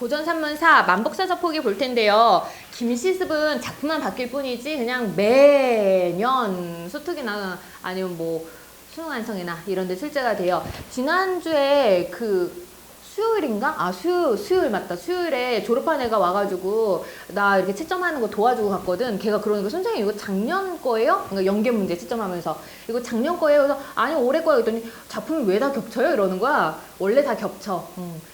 고전산문사 만복사서포기 볼 텐데요. 김시습은 작품만 바뀔 뿐이지 그냥 매년 수특이나 아니면 뭐 수능안성이나 이런 데 출제가 돼요. 지난주에 그 수요일인가? 아, 수요일 맞다. 수요일에 졸업한 애가 와가지고 나 이렇게 채점하는 거 도와주고 갔거든. 걔가 그러니까 선생님 이거 작년 거예요? 그러니까 연계 문제 채점하면서 이거 작년 거예요? 그래서 아니 올해 거야. 그랬더니 작품이 왜 다 겹쳐요? 이러는 거야. 원래 다 겹쳐.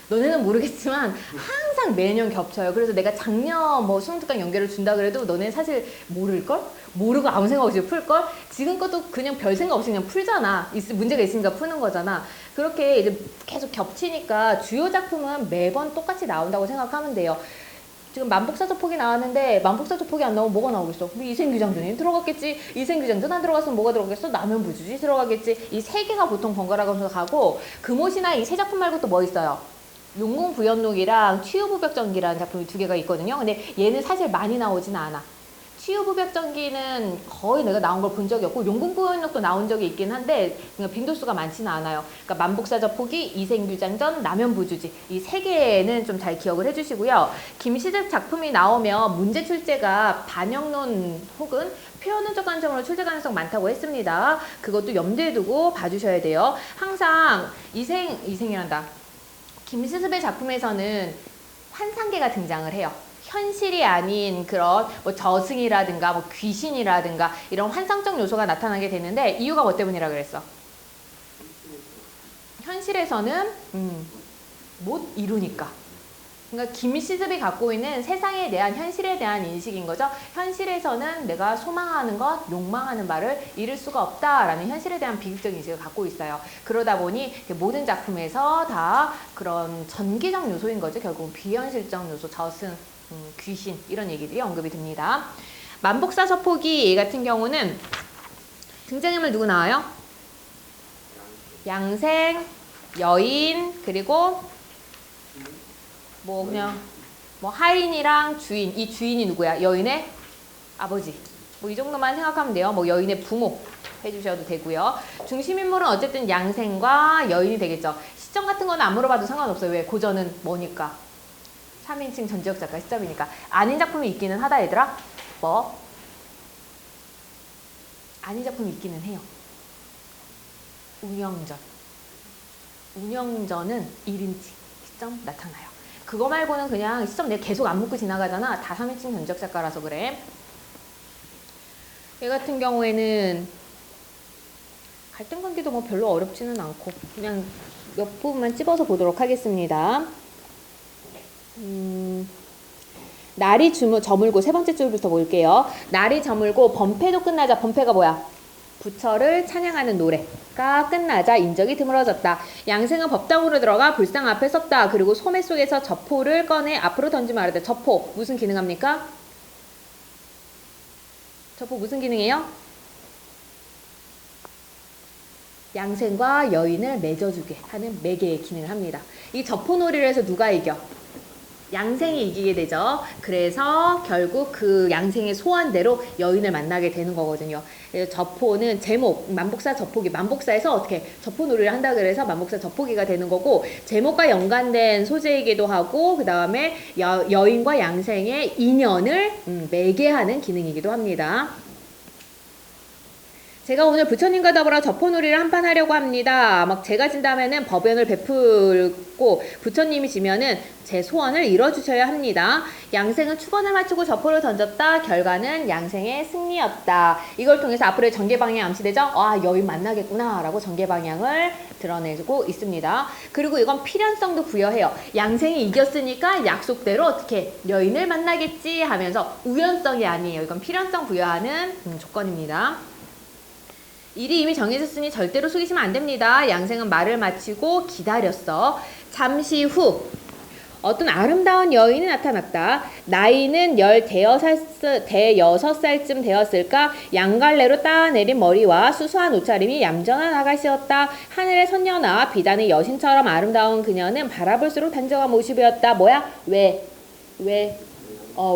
너네는 모르겠지만 항상 매년 겹쳐요. 그래서 내가 작년 뭐 수능특강 연계를 준다 그래도 너네 사실 모를걸? 모르고 아무 생각 없이 풀걸? 지금 것도 그냥 별 생각 없이 그냥 풀잖아. 문제가 있으니까 푸는 거잖아. 그렇게 이제 계속 겹치니까 주요 작품은 매번 똑같이 나온다고 생각하면 돼요. 지금 만복사서폭이 나왔는데 만복사서폭이 안 나오면 뭐가 나오겠어? 우리 이생규장전이 들어갔겠지. 이생규장전 안 들어갔으면 뭐가 들어가겠어? 남현부주지 들어가겠지. 이 세 개가 보통 번갈아가면서 가고 금옷이나 이 세 작품 말고 또 뭐 있어요? 용궁부연록이랑 치유부벽전기라는 작품이 두 개가 있거든요. 근데 얘는 사실 많이 나오진 않아. 치유부벽전기는 거의 내가 나온 걸 본 적이 없고 용궁부연록도 나온 적이 있긴 한데 빈도수가 많지는 않아요. 그러니까 만복사저포기, 이생규장전, 남현부주지 이 세 개는 좀 잘 기억을 해주시고요. 김시득 작품이 나오면 문제 출제가 반영론 혹은 표현론적 관점으로 출제 가능성 많다고 했습니다. 그것도 염두에 두고 봐주셔야 돼요. 항상 이생이란다. 김시습의 작품에서는 환상계가 등장을 해요. 현실이 아닌 그런 뭐 저승이라든가 뭐 귀신이라든가 이런 환상적 요소가 나타나게 되는데 이유가 뭐 때문이라 그랬어? 현실에서는 못 이루니까. 그러니까 김시습이 갖고 있는 세상에 대한 현실에 대한 인식인 거죠. 현실에서는 내가 소망하는 것, 욕망하는 바를 이룰 수가 없다라는 현실에 대한 비극적 인식을 갖고 있어요. 그러다 보니 모든 작품에서 다 그런 전기적 요소인 거죠. 결국은 비현실적 요소, 저승, 귀신 이런 얘기들이 언급이 됩니다. 만복사서포기 같은 경우는 등장인물 누구 나와요? 양생, 여인, 그리고 뭐 그냥 뭐 하인이랑 주인. 이 주인이 누구야? 여인의 아버지. 뭐 이 정도만 생각하면 돼요. 뭐 여인의 부모 해주셔도 되고요. 중심인물은 어쨌든 양생과 여인이 되겠죠. 시점 같은 거는 안 물어봐도 상관없어요. 왜? 고전은 뭐니까? 3인칭 전지적 작가 시점이니까. 아닌 작품이 있기는 하다 얘들아. 뭐? 아닌 작품이 있기는 해요. 운영전. 운영전은 1인칭 시점 나타나요. 그거 말고는 그냥 시점 내가 계속 안 묻고 지나가잖아. 다 3인칭 전지적 작가라서 그래. 얘 같은 경우에는 갈등관계도 뭐 별로 어렵지는 않고 그냥 몇 부분만 찝어서 보도록 하겠습니다. 날이 저물고 세 번째 줄부터 볼게요. 날이 저물고 범패도 끝나자. 범패가 뭐야? 부처를 찬양하는 노래가 끝나자 인적이 드물어졌다. 양생은 법당으로 들어가 불상 앞에 섰다. 그리고 소매 속에서 저포를 꺼내 앞으로 던지며 말하다. 저포 무슨 기능합니까? 저포 무슨 기능이에요? 양생과 여인을 맺어주게 하는 매개의 기능을 합니다. 이 저포놀이를 해서 누가 이겨? 양생이 이기게 되죠. 그래서 결국 그 양생의 소원대로 여인을 만나게 되는 거거든요. 그래서 저포는 제목 만복사 저포기, 만복사에서 어떻게 저포놀이를 한다 그래서 만복사 저포기가 되는 거고, 제목과 연관된 소재이기도 하고 그 다음에 여인과 양생의 인연을 매개하는 기능이기도 합니다. 제가 오늘 부처님과 더불어 저포놀이를 한판 하려고 합니다. 막 제가 진다면은 법연을 베풀고 부처님이 지면은 제 소원을 이뤄주셔야 합니다. 양생은 축원을 마치고 저포를 던졌다. 결과는 양생의 승리였다. 이걸 통해서 앞으로의 전개방향이 암시되죠. 아, 여인 만나겠구나 라고 전개방향을 드러내고 있습니다. 그리고 이건 필연성도 부여해요. 양생이 이겼으니까 약속대로 어떻게 여인을 만나겠지 하면서 우연성이 아니에요. 이건 필연성 부여하는 조건입니다. 일이 이미 정해졌으니 절대로 속이시면 안 됩니다. 양생은 말을 마치고 기다렸어. 잠시 후 어떤 아름다운 여인이 나타났다. 나이는 16살쯤 되었을까. 양갈래로 따내린 머리와 수수한 옷차림이 얌전한 아가씨였다. 하늘의 선녀나 비단의 여신처럼 아름다운 그녀는 바라볼수록 단정한 모습이었다. 뭐야?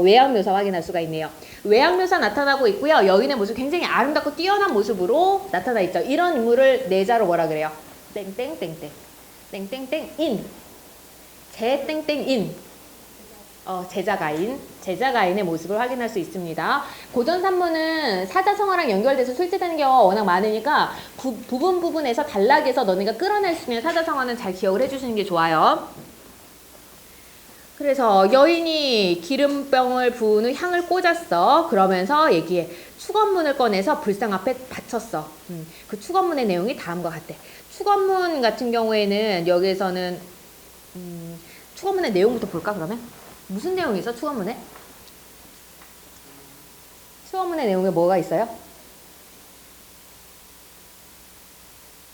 외양 묘사 확인할 수가 있네요. 외양 묘사 나타나고 있고요. 여인의 모습 굉장히 아름답고 뛰어난 모습으로 나타나 있죠. 이런 인물을 내자로 뭐라 그래요? 땡땡땡땡 땡땡땡인 제 땡땡인 제자가인의 모습을 확인할 수 있습니다. 고전 산문은 사자성어랑 연결돼서 출제되는 경우가 워낙 많으니까 부분에서 단락에서 너네가 끌어낼 수 있는 사자성어는 잘 기억을 해주시는 게 좋아요. 그래서 여인이 기름병을 부은 후 향을 꽂았어. 그러면서 얘기해. 축원문을 꺼내서 불상 앞에 바쳤어. 그 축원문의 내용이 다음과 같대. 축원문 같은 경우에는 여기에서는 축원문의 내용부터 볼까 그러면? 무슨 내용이 있어? 축원문에? 축원문의 내용에 뭐가 있어요?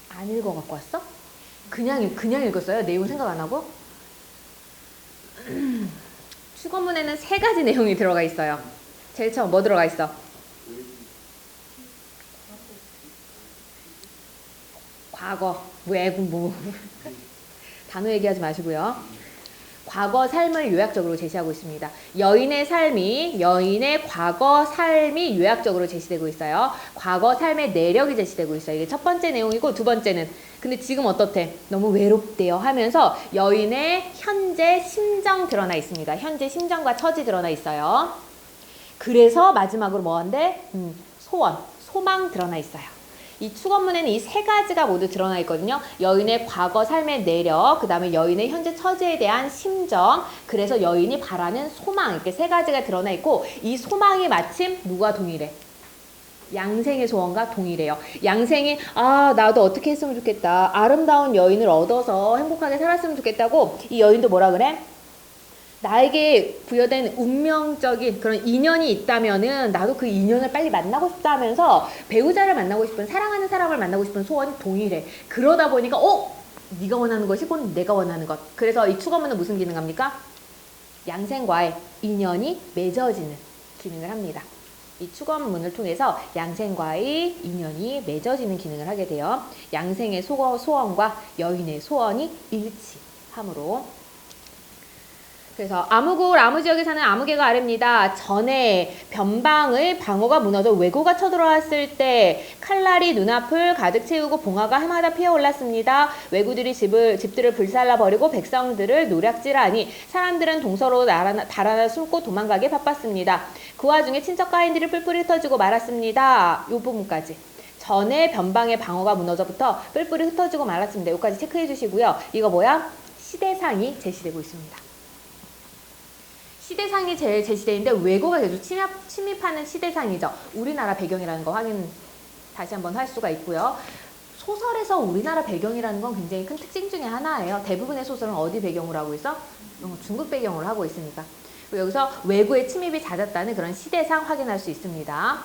안 읽어 갖고 왔어? 그냥 읽었어요? 내용 생각 안 하고? 축원문에는 3가지 내용이 들어가 있어요. 제일 처음 뭐 들어가 있어? 과거, 단어 얘기하지 마시고요. 과거 삶을 요약적으로 제시하고 있습니다. 여인의 과거 삶이 요약적으로 제시되고 있어요. 과거 삶의 내력이 제시되고 있어요. 이게 첫 번째 내용이고, 두 번째는 근데 지금 어떻대? 너무 외롭대요 하면서 여인의 현재 심정 드러나 있습니다. 현재 심정과 처지 드러나 있어요. 그래서 마지막으로 뭐한데? 소망 드러나 있어요. 이 축원문에는 이 3가지가 모두 드러나 있거든요. 여인의 과거 삶의 내력, 그 다음에 여인의 현재 처지에 대한 심정, 그래서 여인이 바라는 소망, 이렇게 3가지가 드러나 있고, 이 소망이 마침 누가 동일해? 양생의 소원과 동일해요. 양생이 나도 어떻게 했으면 좋겠다. 아름다운 여인을 얻어서 행복하게 살았으면 좋겠다고 이 여인도 뭐라 그래? 나에게 부여된 운명적인 그런 인연이 있다면은 나도 그 인연을 빨리 만나고 싶다 하면서 배우자를 만나고 싶은, 사랑하는 사람을 만나고 싶은 소원이 동일해. 그러다 보니까 네가 원하는 것이 곧 내가 원하는 것. 그래서 이 축원문은 무슨 기능을 합니까? 양생과의 인연이 맺어지는 기능을 합니다. 이 축원문을 통해서 양생과의 인연이 맺어지는 기능을 하게 돼요. 양생의 소원과 여인의 소원이 일치함으로. 그래서 아무 지역에 사는 아무개가 아래입니다. 전에 변방의 방어가 무너져 왜구가 쳐들어왔을 때 칼날이 눈앞을 가득 채우고 봉화가 해마다 피어올랐습니다. 왜구들이 집들을 불살라 버리고 백성들을 노략질하니 사람들은 동서로 달아나 숨고 도망가게 바빴습니다. 그 와중에 친척 가인들이 뿔뿔이 흩어지고 말았습니다. 이 부분까지. 전에 변방의 방어가 무너져부터 뿔뿔이 흩어지고 말았습니다. 여기까지 체크해 주시고요. 이거 뭐야? 시대상이 제시되고 있습니다. 시대상이 제시되어 있는데 왜구가 계속 침입하는 시대상이죠. 우리나라 배경이라는 거 확인 다시 한번 할 수가 있고요. 소설에서 우리나라 배경이라는 건 굉장히 큰 특징 중에 하나예요. 대부분의 소설은 어디 배경으로 하고 있어? 중국 배경으로 하고 있으니까. 여기서 왜구의 침입이 잦았다는 그런 시대상 확인할 수 있습니다.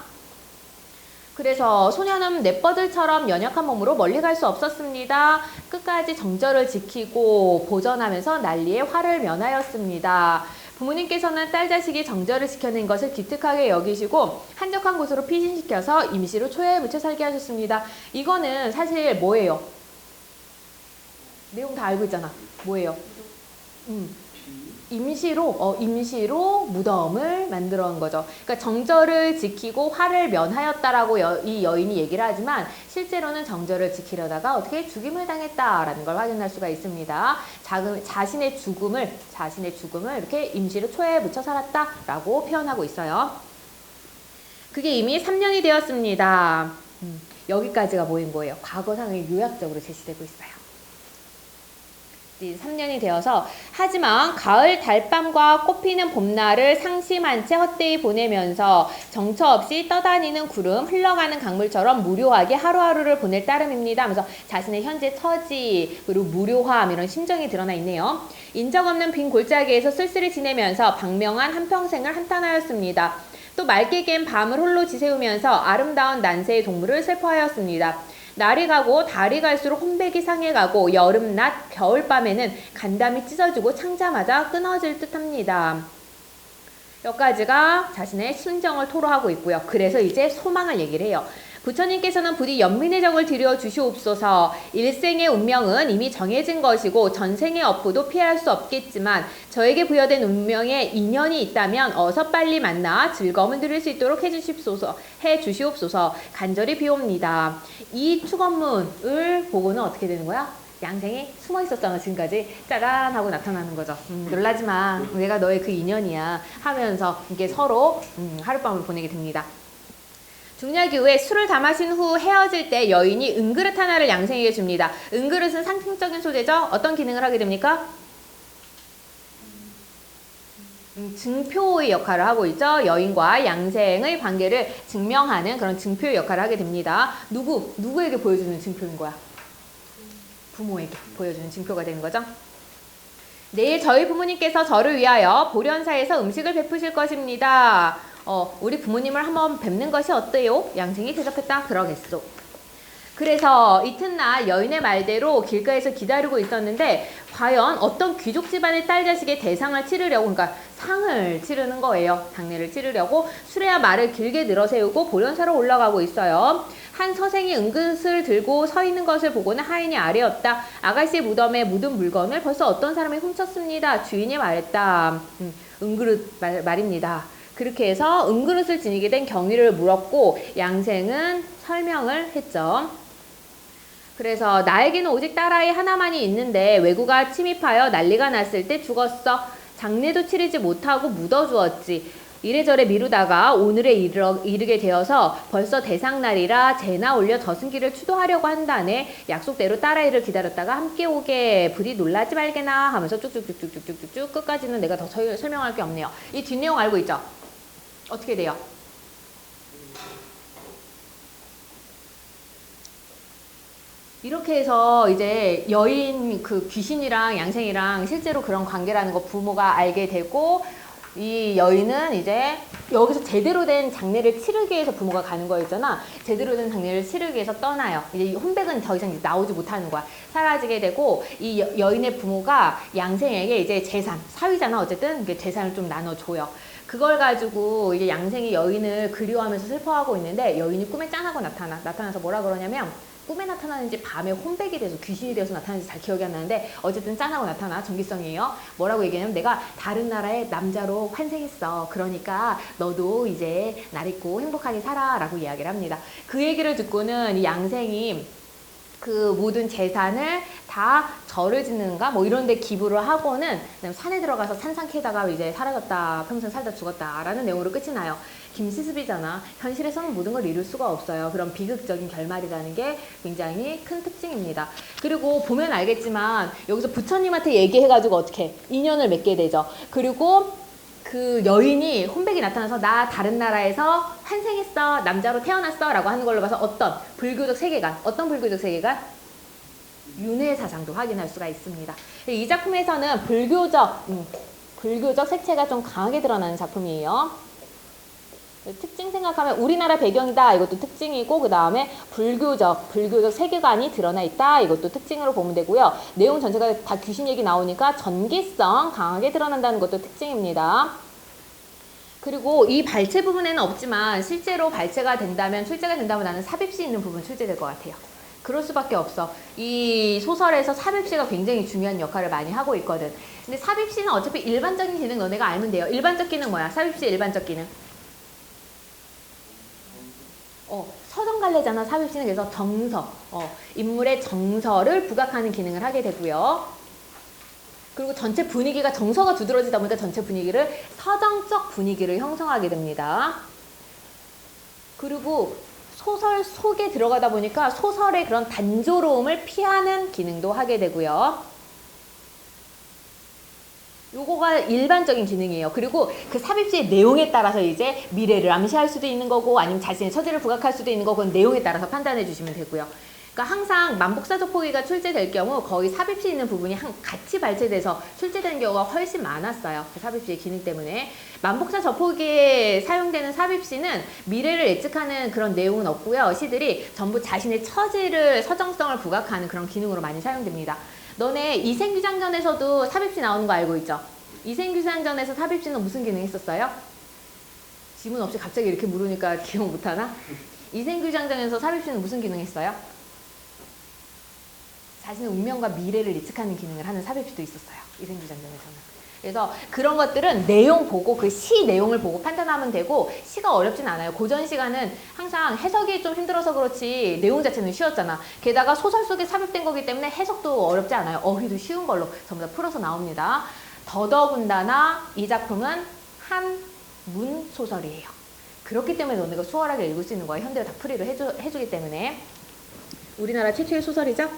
그래서 소년은 냇버들처럼 연약한 몸으로 멀리 갈 수 없었습니다. 끝까지 정절을 지키고 보전하면서 난리의 화를 면하였습니다. 부모님께서는 딸 자식이 정절을 지켜낸 것을 기특하게 여기시고 한적한 곳으로 피신시켜서 임시로 초야에 묻혀 살게 하셨습니다. 이거는 사실 뭐예요? 내용 다 알고 있잖아. 뭐예요? 임시로 무덤을 만들어 온 거죠. 그러니까 정절을 지키고 화를 면하였다라고 이 여인이 얘기를 하지만 실제로는 정절을 지키려다가 어떻게 죽임을 당했다라는 걸 확인할 수가 있습니다. 자신의 죽음을 이렇게 임시로 초야에 묻혀 살았다라고 표현하고 있어요. 그게 이미 3년이 되었습니다. 여기까지가 뭐예요? 과거상의 요약적으로 제시되고 있어요. 3년이 되어서 하지만 가을 달밤과 꽃피는 봄날을 상심한 채 헛되이 보내면서 정처 없이 떠다니는 구름, 흘러가는 강물처럼 무료하게 하루하루를 보낼 따름입니다 하면서 자신의 현재 처지 그리고 무료함 이런 심정이 드러나 있네요. 인적 없는 빈 골짜기에서 쓸쓸히 지내면서 방명한 한평생을 한탄하였습니다. 또 맑게 갠 밤을 홀로 지새우면서 아름다운 난세의 동물을 슬퍼하였습니다. 날이 가고 달이 갈수록 혼백이 상해가고 여름, 낮, 겨울밤에는 간담이 찢어지고 창자마자 끊어질 듯합니다. 여기까지가 자신의 심정을 토로하고 있고요. 그래서 이제 소망을 얘기를 해요. 부처님께서는 부디 연민의 정을 들여 주시옵소서. 일생의 운명은 이미 정해진 것이고 전생의 업보도 피할 수 없겠지만 저에게 부여된 운명에 인연이 있다면 어서 빨리 만나 즐거움을 누릴 수 있도록 해주시옵소서 간절히 비옵니다. 이 축원문을 보고는 어떻게 되는 거야? 양생이 숨어 있었잖아 지금까지. 짜란 하고 나타나는 거죠. 놀라지 마. 내가 너의 그 인연이야 하면서 이게 서로 하룻밤을 보내게 됩니다. 중략 이후에 술을 다 마신 후 헤어질 때 여인이 은그릇 하나를 양생에게 줍니다. 은그릇은 상징적인 소재죠. 어떤 기능을 하게 됩니까? 증표의 역할을 하고 있죠. 여인과 양생의 관계를 증명하는 그런 증표의 역할을 하게 됩니다. 누구에게 보여주는 증표인 거야? 부모에게 보여주는 증표가 되는 거죠. 내일 저희 부모님께서 저를 위하여 보련사에서 음식을 베푸실 것입니다. 우리 부모님을 한번 뵙는 것이 어때요? 양생이 대답했다. 그러겠소. 그래서 이튿날 여인의 말대로 길가에서 기다리고 있었는데 과연 어떤 귀족 집안의 딸 자식의 대상을 치르려고, 그러니까 상을 치르는 거예요. 장례를 치르려고 수레와 말을 길게 늘어세우고 보련사로 올라가고 있어요. 한 서생이 은그릇을 들고 서 있는 것을 보고는 하인이 아뢰었다. 아가씨의 무덤에 묻은 물건을 벌써 어떤 사람이 훔쳤습니다. 주인이 말했다. 은그릇 말입니다. 그렇게 해서 은그릇을 지니게 된 경위를 물었고 양생은 설명을 했죠. 그래서 나에게는 오직 딸아이 하나만이 있는데 왜구가 침입하여 난리가 났을 때 죽었어. 장례도 치르지 못하고 묻어주었지. 이래저래 미루다가 오늘에 이르게 되어서 벌써 대상날이라 제나 올려 저승기를 추도하려고 한다네. 약속대로 딸아이를 기다렸다가 함께 오게. 부디 놀라지 말게나 하면서 쭉쭉쭉쭉쭉쭉쭉 끝까지는 내가 더 설명할 게 없네요. 이 뒷내용 알고 있죠? 어떻게 돼요? 이렇게 해서 이제 여인 그 귀신이랑 양생이랑 실제로 그런 관계라는 거 부모가 알게 되고, 이 여인은 이제 여기서 제대로 된 장례를 치르기 위해서 부모가 가는 거였잖아. 제대로 된 장례를 치르기 위해서 떠나요. 이제 혼백은 더 이상 나오지 못하는 거야. 사라지게 되고, 이 여인의 부모가 양생에게 이제 재산, 사위잖아 어쨌든, 재산을 좀 나눠줘요. 그걸 가지고 이제 양생이 여인을 그리워하면서 슬퍼하고 있는데 여인이 꿈에 짠하고 나타나서 뭐라 그러냐면, 꿈에 나타나는지 밤에 혼백이 돼서 귀신이 되어서 나타나는지 잘 기억이 안 나는데 어쨌든 짠하고 나타나. 전기성이에요. 뭐라고 얘기하냐면 내가 다른 나라의 남자로 환생했어. 그러니까 너도 이제 날 잊고 행복하게 살아 라고 이야기를 합니다. 그 얘기를 듣고는 이 양생이 그 모든 재산을 다 절을 짓는가 뭐 이런 데 기부를 하고는 산에 들어가서 산상캐다가 이제 사라졌다, 평생 살다 죽었다 라는 내용으로 끝이 나요. 김시습이잖아. 현실에서는 모든 걸 이룰 수가 없어요. 그런 비극적인 결말이라는 게 굉장히 큰 특징입니다. 그리고 보면 알겠지만 여기서 부처님한테 얘기해가지고 어떻게 인연을 맺게 되죠. 그리고 그 여인이 혼백이 나타나서 나 다른 나라에서 환생했어, 남자로 태어났어 라고 하는 걸로 봐서 어떤 불교적 세계관, 어떤 불교적 세계관? 윤회사상도 확인할 수가 있습니다. 이 작품에서는 불교적 색채가 좀 강하게 드러나는 작품이에요. 특징 생각하면 우리나라 배경이다 이것도 특징이고, 그 다음에 불교적 세계관이 드러나 있다 이것도 특징으로 보면 되고요. 내용 전체가 다 귀신 얘기 나오니까 전기성 강하게 드러난다는 것도 특징입니다. 그리고 이 발체 부분에는 없지만 실제로 발체가 된다면, 출제가 된다면 나는 삽입시 있는 부분 출제될 것 같아요. 그럴 수밖에 없어. 이 소설에서 삽입시가 굉장히 중요한 역할을 많이 하고 있거든. 근데 삽입시는 어차피 일반적인 기능 너네가 알면 돼요. 일반적 기능 뭐야? 삽입시의 일반적 기능. 서정갈래잖아. 삽입시는. 그래서 정서, 인물의 정서를 부각하는 기능을 하게 되고요. 그리고 전체 분위기가 정서가 두드러지다 보니까 전체 분위기를 서정적 분위기를 형성하게 됩니다. 그리고 소설 속에 들어가다 보니까 소설의 그런 단조로움을 피하는 기능도 하게 되고요. 요거가 일반적인 기능이에요. 그리고 그 삽입시의 내용에 따라서 이제 미래를 암시할 수도 있는 거고 아니면 자신의 처지를 부각할 수도 있는 거고 내용에 따라서 판단해 주시면 되고요. 그러니까 항상 만복사적포기가 출제될 경우 거의 삽입시 있는 부분이 같이 발췌돼서 출제되는 경우가 훨씬 많았어요. 그 삽입시의 기능 때문에. 만복사적포기에 사용되는 삽입시는 미래를 예측하는 그런 내용은 없고요. 시들이 전부 자신의 처지를, 서정성을 부각하는 그런 기능으로 많이 사용됩니다. 너네 이생규장전에서도 삽입시 나오는 거 알고 있죠? 이생규장전에서 삽입시는 무슨 기능 했었어요? 지문 없이 갑자기 이렇게 물으니까 기억 못하나? 이생규장전에서 삽입시는 무슨 기능 했어요? 자신의 운명과 미래를 예측하는 기능을 하는 삽입시도 있었어요. 이생규장전에서는. 그래서 그런 것들은 내용 보고 그 시 내용을 보고 판단하면 되고 시가 어렵진 않아요. 고전 시가는 항상 해석이 좀 힘들어서 그렇지 내용 자체는 쉬웠잖아. 게다가 소설 속에 삽입된 거기 때문에 해석도 어렵지 않아요. 어휘도 쉬운 걸로 전부 다 풀어서 나옵니다. 더더군다나 이 작품은 한문 소설이에요. 그렇기 때문에 너네가 수월하게 읽을 수 있는 거야. 현대어 다 풀이를 해주기 때문에. 우리나라 최초의 소설이죠?